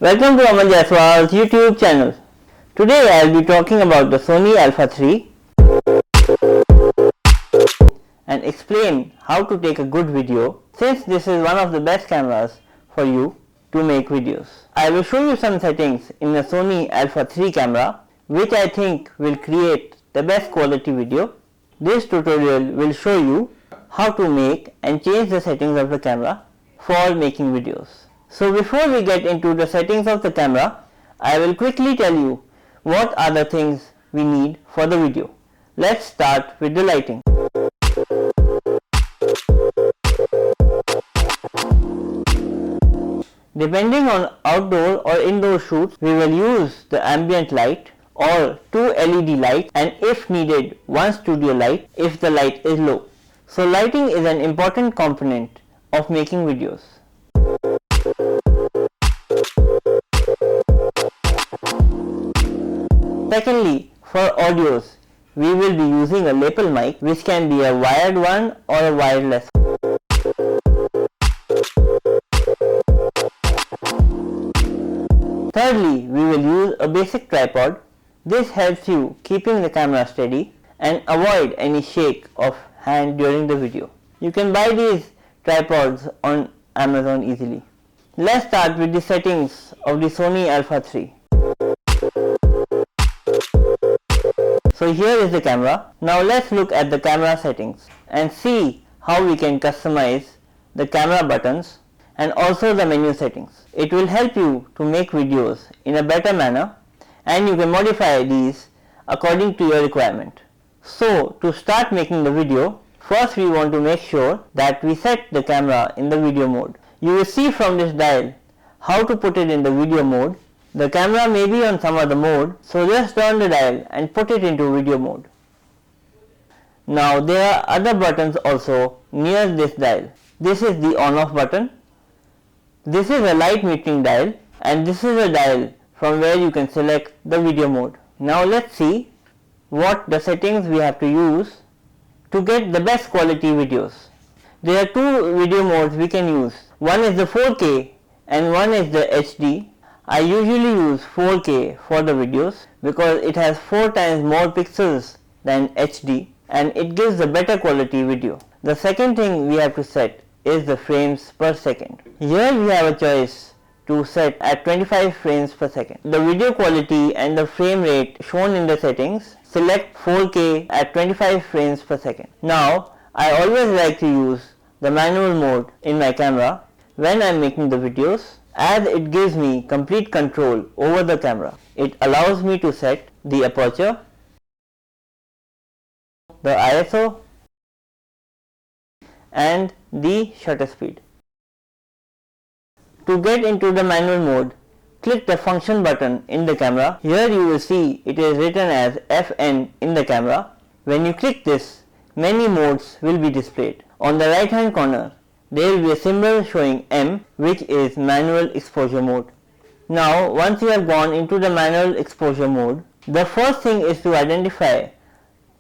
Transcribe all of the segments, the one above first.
Welcome to Aman Jaiswal's YouTube channel. Today I will be talking about the Sony A7iii and explain how to take a good video, since this is one of the best cameras for you to make videos. I will show you some settings in the Sony A7iii camera which I think will create the best quality video. This tutorial will show you how to make and change the settings of the camera for making videos. So before we get into the settings of the camera, I will quickly tell you what are the things we need for the video. Let's start with the lighting. Depending on outdoor or indoor shoots, we will use the ambient light or 2 LED lights, and if needed, one studio light if the light is low. So lighting is an important component of making videos. Secondly, for audios, we will be using a lapel mic, which can be a wired one or a wireless. Thirdly, we will use a basic tripod. This helps you keeping the camera steady and avoid any shake of hand during the video. You can buy these tripods on Amazon easily. Let's start with the settings of the Sony A7iii. So here is the camera. Now let's look at the camera settings and see how we can customize the camera buttons and also the menu settings. It will help you to make videos in a better manner, and you can modify these according to your requirement. So to start making the video, first we want to make sure that we set the camera in the video mode. You will see from this dial how to put it in the video mode. The camera may be on some other mode, so just turn the dial and put it into video mode. Now there are other buttons also near this dial. This is the on off button. This is a light metering dial, and this is a dial from where you can select the video mode. Now let's see what the settings we have to use to get the best quality videos. There are two video modes we can use. One is the 4K and one is the HD. I usually use 4K for the videos because it has 4 times more pixels than HD and it gives a better quality video. The second thing we have to set is the frames per second. Here we have a choice to set at 25 frames per second. The video quality and the frame rate shown in the settings, select 4K at 25 frames per second. Now I always like to use the manual mode in my camera when I am making the videos, as it gives me complete control over the camera. It allows me to set the aperture, the ISO and the shutter speed. To get into the manual mode, click the function button in the camera. Here you will see it is written as FN in the camera. When you click this, many modes will be displayed. On the right hand corner, there will be a symbol showing M, which is manual exposure mode. Now once you have gone into the manual exposure mode, the first thing is to identify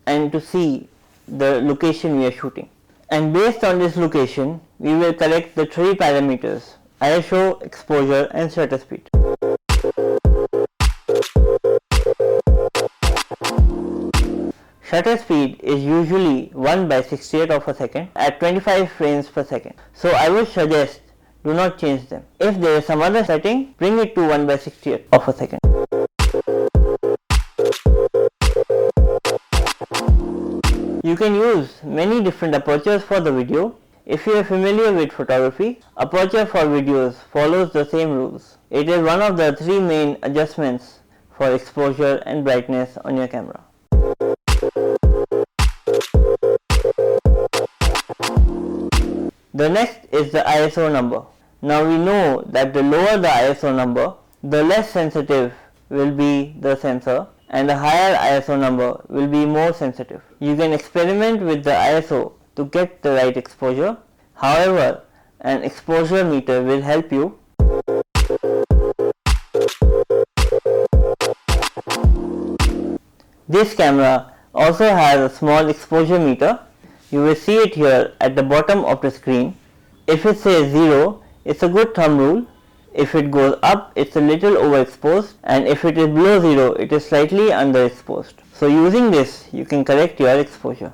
and to see the location we are shooting. And based on this location, we will collect the 3 parameters: ISO, exposure and shutter speed. Shutter speed is usually 1/68 of a second at 25 frames per second. So I would suggest do not change them. If there is some other setting, bring it to 1/68 of a second. You can use many different apertures for the video. If you are familiar with photography, aperture for videos follows the same rules. It is one of the 3 main adjustments for exposure and brightness on your camera. The next is the ISO number. Now we know that the lower the ISO number, the less sensitive will be the sensor, and the higher ISO number will be more sensitive. You can experiment with the ISO to get the right exposure. However, an exposure meter will help you. This camera also has a small exposure meter. You will see it here at the bottom of the screen. If it says 0, it's a good thumb rule. If it goes up, it's a little overexposed, and if it is below 0, it is slightly underexposed. So using this, you can correct your exposure.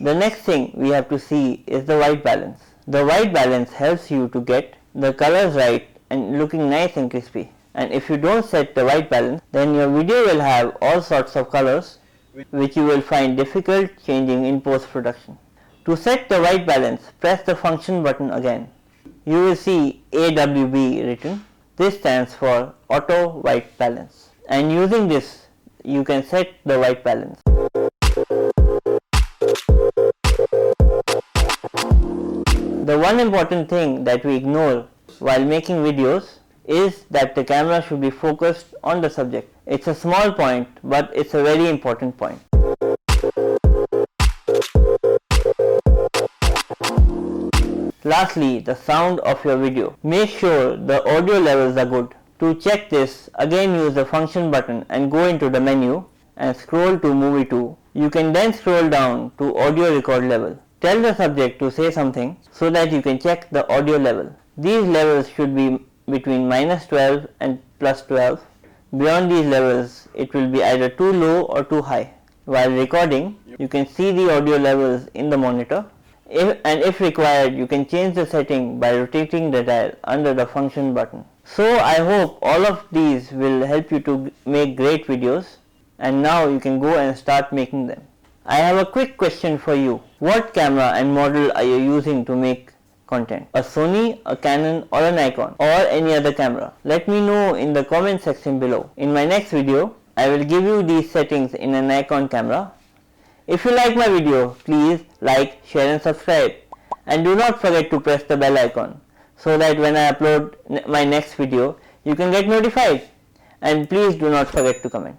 The next thing we have to see is the white balance. The white balance helps you to get the colors right and looking nice and crispy. And if you don't set the white balance, then your video will have all sorts of colors which you will find difficult changing in post-production. To set the white balance, press the function button again. You will see AWB written. This stands for Auto White Balance. And using this, you can set the white balance. The one important thing that we ignore while making videos is that the camera should be focused on the subject. It's a small point, but it's a very important point. Lastly, the sound of your video. Make sure the audio levels are good. To check this, again use the function button and go into the menu and scroll to movie 2. You can then scroll down to audio record level. Tell the subject to say something so that you can check the audio level. These levels should be between -12 and +12. Beyond these levels, it will be either too low or too high. While recording, you can see the audio levels in the monitor. If required, you can change the setting by rotating the dial under the function button. So I hope all of these will help you to make great videos, and now you can go and start making them. I have a quick question for you. What camera and model are you using to make content? A Sony, a Canon, or a Nikon, or any other camera? Let me know in the comment section below. In my next video, I will give you these settings in a Nikon camera. If you like my video, please like, share and subscribe. And do not forget to press the bell icon so that when I upload my next video, you can get notified. And please do not forget to comment.